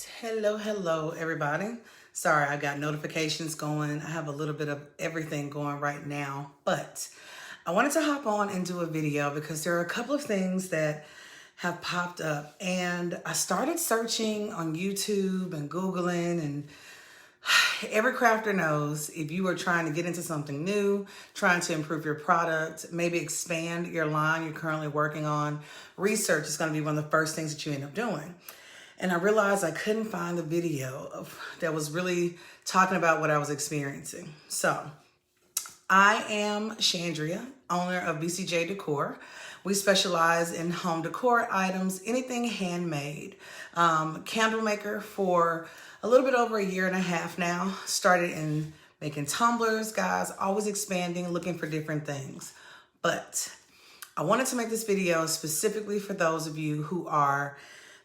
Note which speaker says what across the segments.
Speaker 1: Hello, everybody. Sorry, I got notifications going. I have a little bit of everything going right now, but I wanted to hop on and do a video because there are a couple of things that have popped up, and I started searching on YouTube and Googling, and every crafter knows if you are trying to get into something new, trying to improve your product, maybe expand your line you're currently working on, research is going to be one of the first things that you end up doing. And I realized I couldn't find the video that was really talking about what I was experiencing. So I am Chandria, owner of BCJ Decor. We specialize in home decor items, anything handmade. Candle maker for a little bit over a year and a half now. Started in making tumblers, guys, always expanding, looking for different things. But I wanted to make this video specifically for those of you who are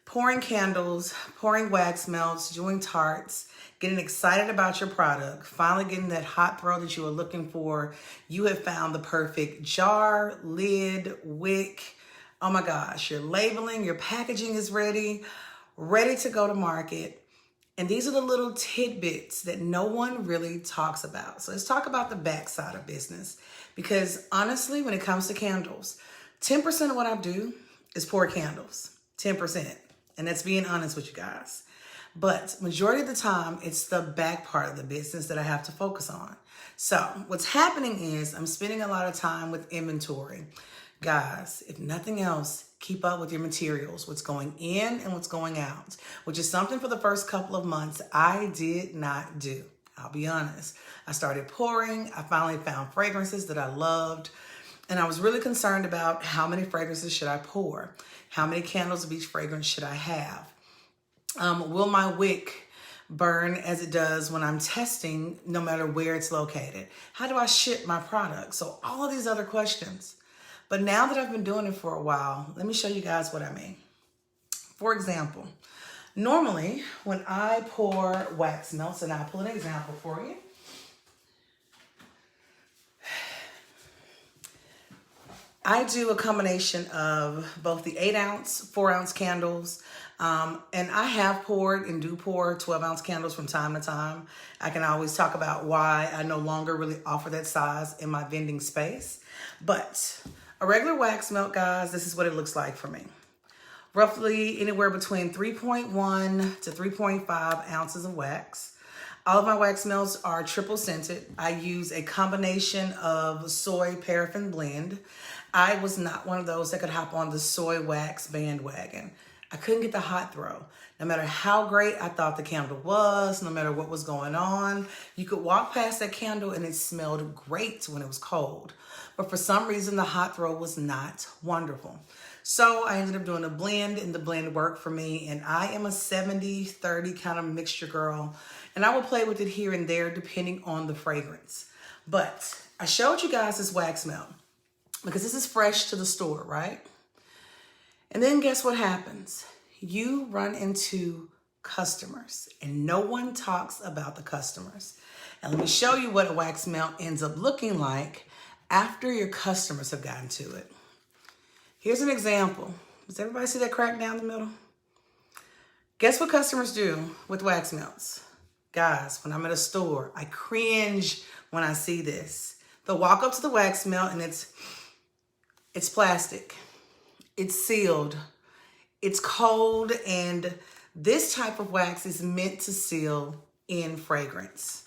Speaker 1: pouring candles, pouring wax melts, doing tarts, getting excited about your product, finally getting that hot throw that you were looking for. You have found the perfect jar, lid, wick. Oh my gosh, your labeling, your packaging is ready to go to market. And these are the little tidbits that no one really talks about. So let's talk about the backside of business. Because honestly, when it comes to candles, 10% of what I do is pour candles, 10%. And that's being honest with you guys. But majority of the time, it's the back part of the business that I have to focus on. So what's happening is I'm spending a lot of time with inventory. Guys, if nothing else, keep up with your materials, what's going in and what's going out, which is something for the first couple of months I did not do. I'll be honest. I started pouring. I finally found fragrances that I loved. And I was really concerned about how many fragrances should I pour? How many candles of each fragrance should I have? Will my wick burn as it does when I'm testing, no matter where it's located? How do I ship my product? So all of these other questions. But now that I've been doing it for a while, let me show you guys what I mean. For example, normally when I pour wax melts, and I'll pull an example for you. I do a combination of both the 8-ounce, 4-ounce candles, and I have poured and do pour 12-ounce candles from time to time. I can always talk about why I no longer really offer that size in my vending space. But a regular wax melt, guys, this is what it looks like for me. Roughly anywhere between 3.1 to 3.5 ounces of wax. All of my wax melts are triple scented. I use a combination of soy paraffin blend. I was not one of those that could hop on the soy wax bandwagon. I couldn't get the hot throw. No matter how great I thought the candle was, no matter what was going on, you could walk past that candle and it smelled great when it was cold. But for some reason, the hot throw was not wonderful. So I ended up doing a blend, and the blend worked for me. And I am a 70-30 kind of mixture girl. And I will play with it here and there depending on the fragrance. But I showed you guys this wax melt because this is fresh to the store, right? And then guess what happens? You run into customers, and no one talks about the customers. And let me show you what a wax melt ends up looking like after your customers have gotten to it. Here's an example. Does everybody see that crack down the middle? Guess what customers do with wax melts? Guys, when I'm at a store, I cringe when I see this. They'll walk up to the wax melt and it's plastic. It's sealed. It's cold, and this type of wax is meant to seal in fragrance.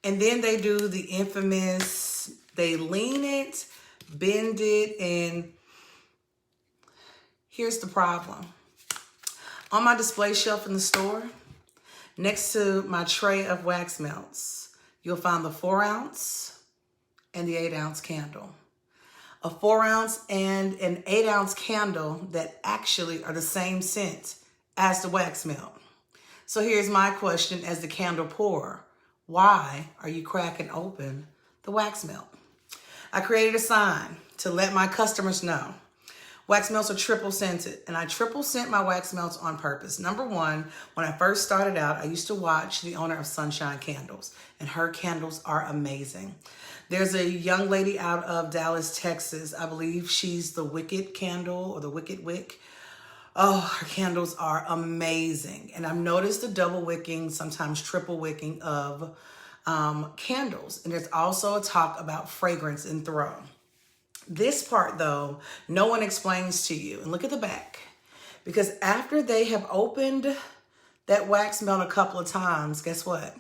Speaker 1: And then they do the infamous, they lean it, bend it, and here's the problem. On my display shelf in the store, next to my tray of wax melts, you'll find the 4-ounce and the 8-ounce candle. A 4-ounce and an 8-ounce candle that actually are the same scent as the wax melt. So here's my question as the candle pourer. Why are you cracking open the wax melt? I created a sign to let my customers know. Wax melts are triple scented, and I triple scent my wax melts on purpose. Number one, when I first started out, I used to watch the owner of Sunshine Candles, and her candles are amazing. There's a young lady out of Dallas, Texas. I believe she's the Wicked Candle or the Wicked Wick. Oh, her candles are amazing. And I've noticed the double wicking, sometimes triple wicking of candles. And there's also a talk about fragrance and throw. This part though, no one explains to you. And look at the back. Because after they have opened that wax melt a couple of times, guess what?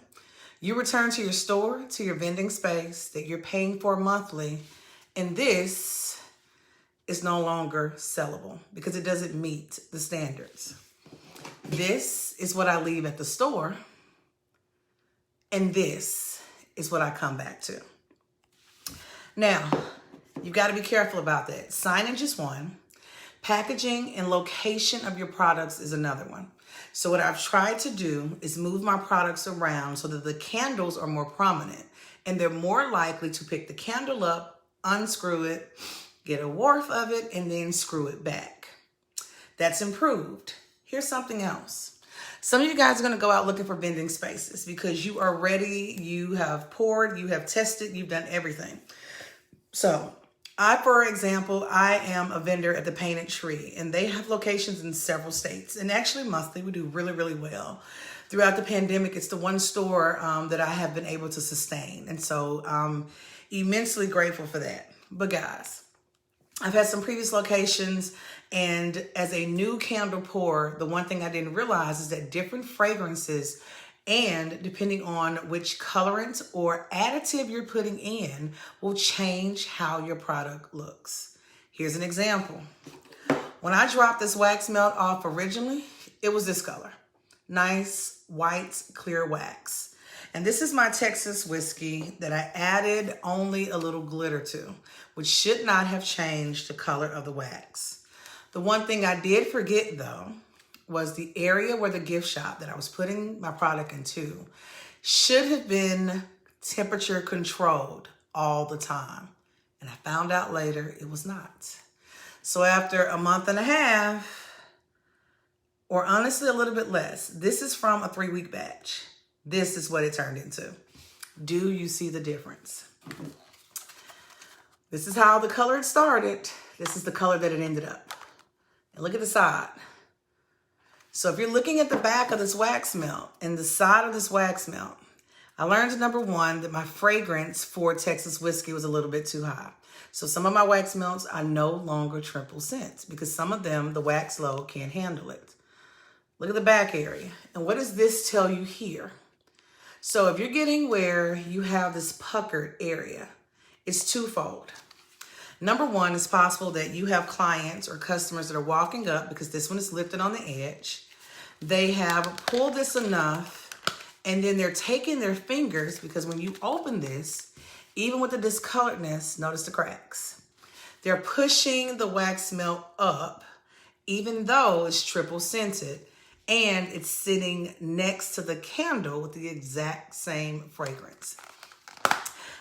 Speaker 1: You return to your store, to your vending space that you're paying for monthly, and this is no longer sellable because it doesn't meet the standards. This is what I leave at the store, and this is what I come back to. Now, you've got to be careful about that. Signage is one. Packaging and location of your products is another one. So what I've tried to do is move my products around so that the candles are more prominent and they're more likely to pick the candle up, unscrew it, get a whiff of it, and then screw it back. That's improved. Here's something else. Some of you guys are going to go out looking for vending spaces because you are ready, you have poured, you have tested, you've done everything. So for example, I am a vendor at the Painted Tree, and they have locations in several states. And actually, monthly, we do really, really well. Throughout the pandemic, it's the one store that I have been able to sustain. And so I'm immensely grateful for that. But guys, I've had some previous locations, and as a new candle pourer, the one thing I didn't realize is that different fragrances, and depending on which colorant or additive you're putting in, will change how your product looks. Here's an example. When I dropped this wax melt off originally, it was this color. Nice, white, clear wax. And this is my Texas whiskey that I added only a little glitter to, which should not have changed the color of the wax. The one thing I did forget though, was the area where the gift shop that I was putting my product into should have been temperature controlled all the time. And I found out later it was not. So after a month and a half, or honestly a little bit less, this is from a 3-week batch. This is what it turned into. Do you see the difference? This is how the color had started. This is the color that it ended up. And look at the side. So if you're looking at the back of this wax melt and the side of this wax melt, I learned, number one, that my fragrance for Texas whiskey was a little bit too high. So some of my wax melts are no longer triple scents because some of them, the wax load can't handle it. Look at the back area. And what does this tell you here? So if you're getting where you have this puckered area, it's twofold. Number one, it's possible that you have clients or customers that are walking up because this one is lifted on the edge. They have pulled this enough, and then they're taking their fingers, because when you open this, even with the discoloredness, notice the cracks. They're pushing the wax melt up, even though it's triple scented, and it's sitting next to the candle with the exact same fragrance.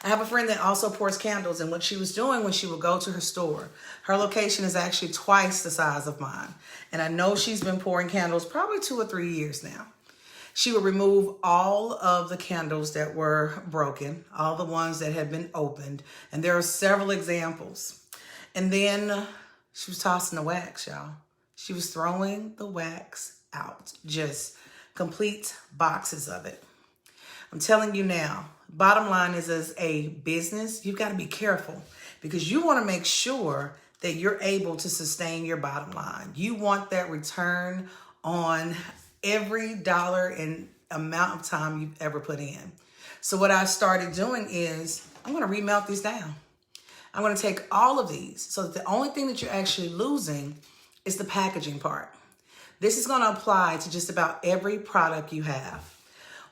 Speaker 1: I have a friend that also pours candles, and what she was doing when she would go to her store, her location is actually twice the size of mine. And I know she's been pouring candles probably 2 or 3 years now. She would remove all of the candles that were broken, all the ones that had been opened. And there are several examples. And then she was tossing the wax, y'all. She was throwing the wax out, just complete boxes of it. I'm telling you now, bottom line is, as a business, you've got to be careful because you want to make sure that you're able to sustain your bottom line. You want that return on every dollar and amount of time you've ever put in. So what I started doing is I'm going to remelt these down. I'm going to take all of these so that the only thing that you're actually losing is the packaging part. This is going to apply to just about every product you have.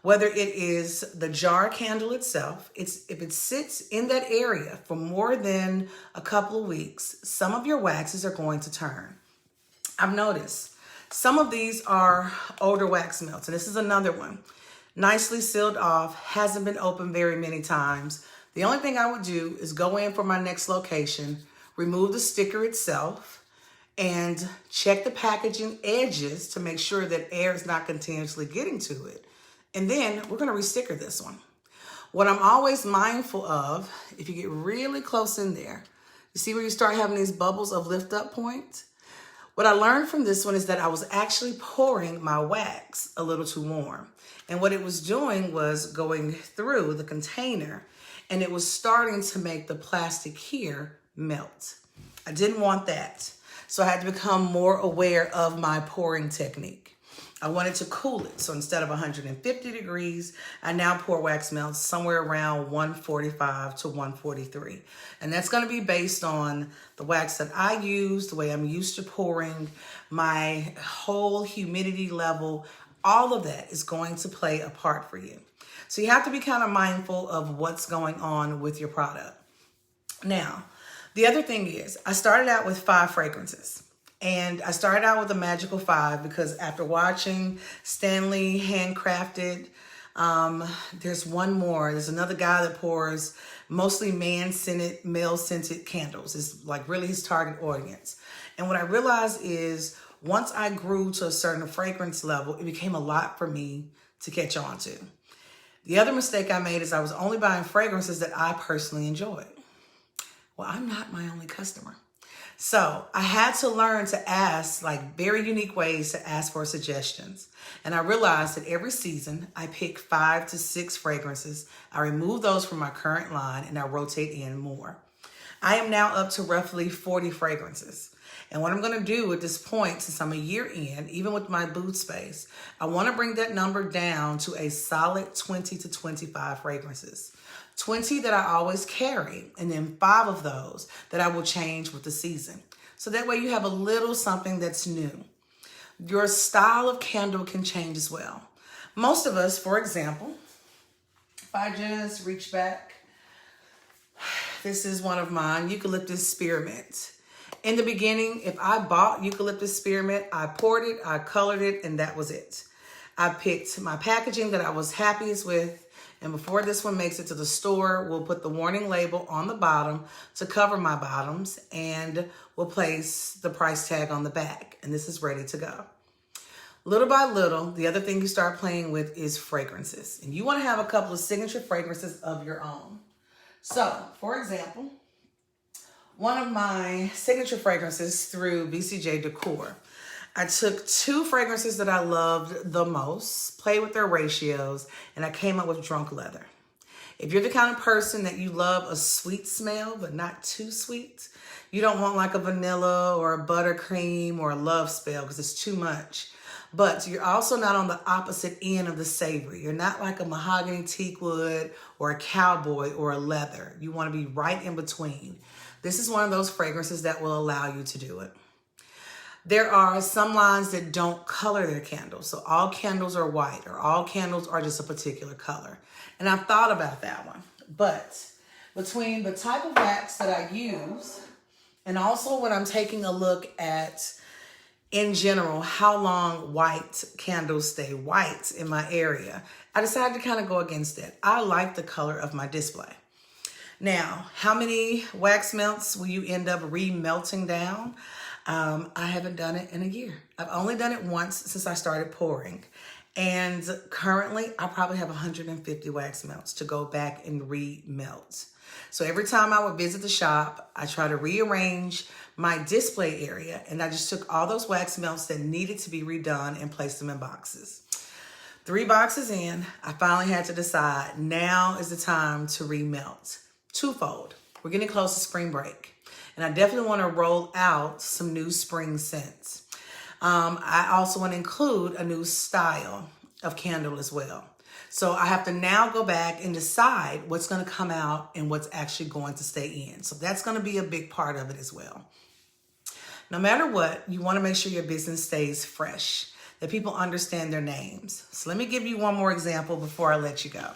Speaker 1: Whether it is the jar candle itself, if it sits in that area for more than a couple of weeks, some of your waxes are going to turn. I've noticed some of these are older wax melts, and this is another one. Nicely sealed off, hasn't been opened very many times. The only thing I would do is go in for my next location, remove the sticker itself, and check the packaging edges to make sure that air is not continuously getting to it. And then we're going to re-sticker this one. What I'm always mindful of, if you get really close in there, you see where you start having these bubbles of lift up point? What I learned from this one is that I was actually pouring my wax a little too warm. And what it was doing was going through the container, and it was starting to make the plastic here melt. I didn't want that. So I had to become more aware of my pouring technique. I wanted to cool it. So instead of 150 degrees, I now pour wax melts somewhere around 145 to 143. And that's going to be based on the wax that I use, the way I'm used to pouring, my whole humidity level. All of that is going to play a part for you. So you have to be kind of mindful of what's going on with your product. Now, the other thing is, I started out with 5 fragrances. And I started out with the magical 5 because after watching Stanley Handcrafted, there's one more. There's another guy that pours mostly man-scented, male-scented candles. It's like really his target audience. And what I realized is once I grew to a certain fragrance level, it became a lot for me to catch on to. The other mistake I made is I was only buying fragrances that I personally enjoyed. Well, I'm not my only customer. So I had to learn to ask like very unique ways to ask for suggestions. And I realized that every season I pick 5 to 6 fragrances. I remove those from my current line and I rotate in more. I am now up to roughly 40 fragrances. And what I'm going to do at this point, since I'm a year in, even with my booth space, I want to bring that number down to a solid 20 to 25 fragrances. 20 that I always carry, and then 5 of those that I will change with the season. So that way you have a little something that's new. Your style of candle can change as well. Most of us, for example, if I just reach back, this is one of mine, Eucalyptus Spearmint. In the beginning, if I bought Eucalyptus Spearmint, I poured it, I colored it, and that was it. I picked my packaging that I was happiest with, and before this one makes it to the store, we'll put the warning label on the bottom to cover my bottoms, and we'll place the price tag on the back, and this is ready to go. Little by little, the other thing you start playing with is fragrances, and you want to have a couple of signature fragrances of your own. So, for example, one of my signature fragrances through BCJ Decor. I took 2 fragrances that I loved the most, played with their ratios, and I came up with Drunk Leather. If you're the kind of person that you love a sweet smell, but not too sweet, you don't want like a vanilla or a buttercream or a love spell because it's too much. But you're also not on the opposite end of the savory. You're not like a mahogany teakwood or a cowboy or a leather. You want to be right in between. This is one of those fragrances that will allow you to do it. There are some lines that don't color their candles. So all candles are white or all candles are just a particular color. And I've thought about that one. But between the type of wax that I use and also when I'm taking a look at, in general, how long white candles stay white in my area, I decided to kind of go against it. I like the color of my display. Now, how many wax melts will you end up remelting down? I haven't done it in a year. I've only done it once since I started pouring. And currently, I probably have 150 wax melts to go back and remelt. So every time I would visit the shop, I try to rearrange my display area. And I just took all those wax melts that needed to be redone and placed them in boxes. 3 boxes in, I finally had to decide now is the time to remelt. Twofold. We're getting close to spring break. And I definitely want to roll out some new spring scents. I also want to include a new style of candle as well. So I have to now go back and decide what's going to come out and what's actually going to stay in. So that's going to be a big part of it as well. No matter what, you want to make sure your business stays fresh, that people understand their names. So let me give you one more example before I let you go.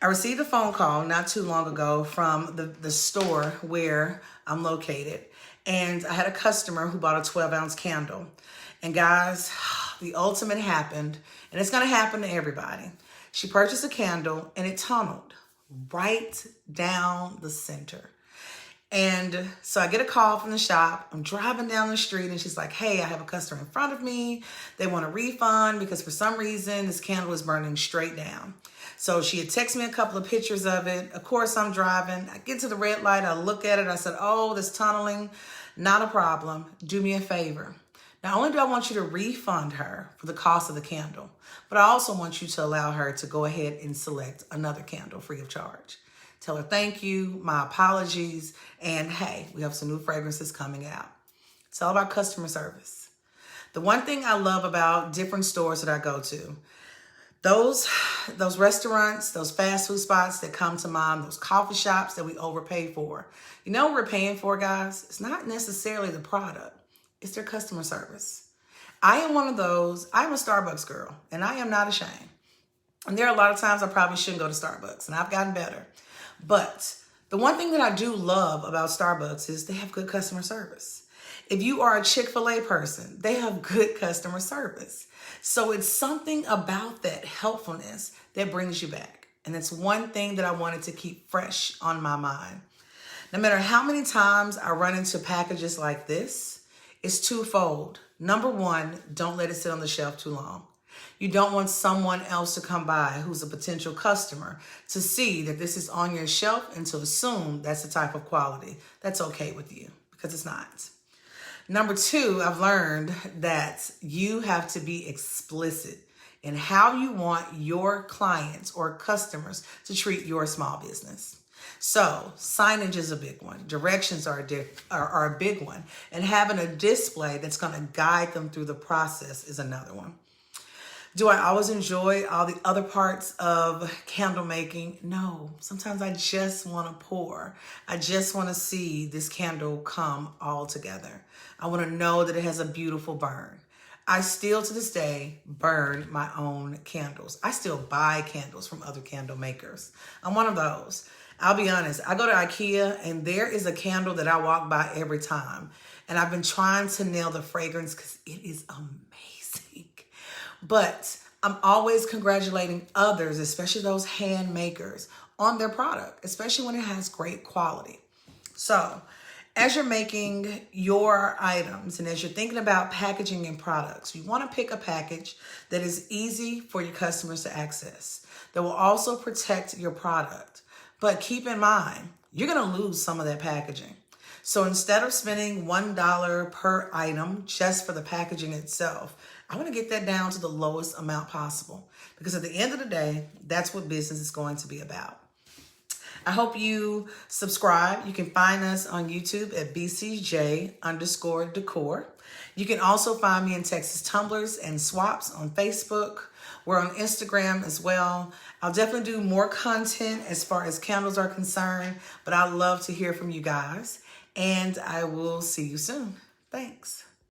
Speaker 1: I received a phone call not too long ago from the store where I'm located. And I had a customer who bought a 12-ounce candle. And guys, the ultimate happened. And it's going to happen to everybody. She purchased a candle and it tunneled right down the center. And so I get a call from the shop. I'm driving down the street and she's like, hey, I have a customer in front of me. They want a refund because for some reason this candle is burning straight down. So she had texted me a couple of pictures of it. Of course, I'm driving. I get to the red light. I look at it. I said, oh, this tunneling. Not a problem. Do me a favor. Not only do I want you to refund her for the cost of the candle, but I also want you to allow her to go ahead and select another candle free of charge. Tell her thank you, my apologies, and hey, we have some new fragrances coming out. It's all about customer service. The one thing I love about different stores that I go to, those restaurants, those fast food spots that come to mind, those coffee shops that we overpay for. You know what we're paying for, guys? It's not necessarily the product. It's their customer service. I am one of those. I'm a Starbucks girl, and I am not ashamed. And there are a lot of times I probably shouldn't go to Starbucks, and I've gotten better. But the one thing that I do love about Starbucks is they have good customer service. If you are a Chick-fil-A person, they have good customer service. So it's something about that helpfulness that brings you back. And it's one thing that I wanted to keep fresh on my mind. No matter how many times I run into packages like this, it's twofold. Number one, don't let it sit on the shelf too long. You don't want someone else to come by who's a potential customer to see that this is on your shelf and to assume that's the type of quality that's okay with you, because it's not. Number two, I've learned that you have to be explicit in how you want your clients or customers to treat your small business. So signage is a big one. Directions are a big one. And having a display that's going to guide them through the process is another one. Do I always enjoy all the other parts of candle making? No. Sometimes I just want to pour. I just want to see this candle come all together. I want to know that it has a beautiful burn. I still, to this day, burn my own candles. I still buy candles from other candle makers. I'm one of those. I'll be honest. I go to IKEA and there is a candle that I walk by every time. And I've been trying to nail the fragrance because it is amazing. But I'm always congratulating others, especially those hand makers, on their product, especially when it has great quality. So as you're making your items and as you're thinking about packaging and products, you want to pick a package that is easy for your customers to access, that will also protect your product. But keep in mind, you're going to lose some of that packaging. So instead of spending $1 per item just for the packaging itself, I want to get that down to the lowest amount possible, because at the end of the day, that's what business is going to be about. I hope you subscribe. You can find us on YouTube at BCJ Decor. You can also find me in Texas Tumblers and Swaps on Facebook. We're on Instagram as well. I'll definitely do more content as far as candles are concerned, but I'd love to hear from you guys. And I will see you soon. Thanks.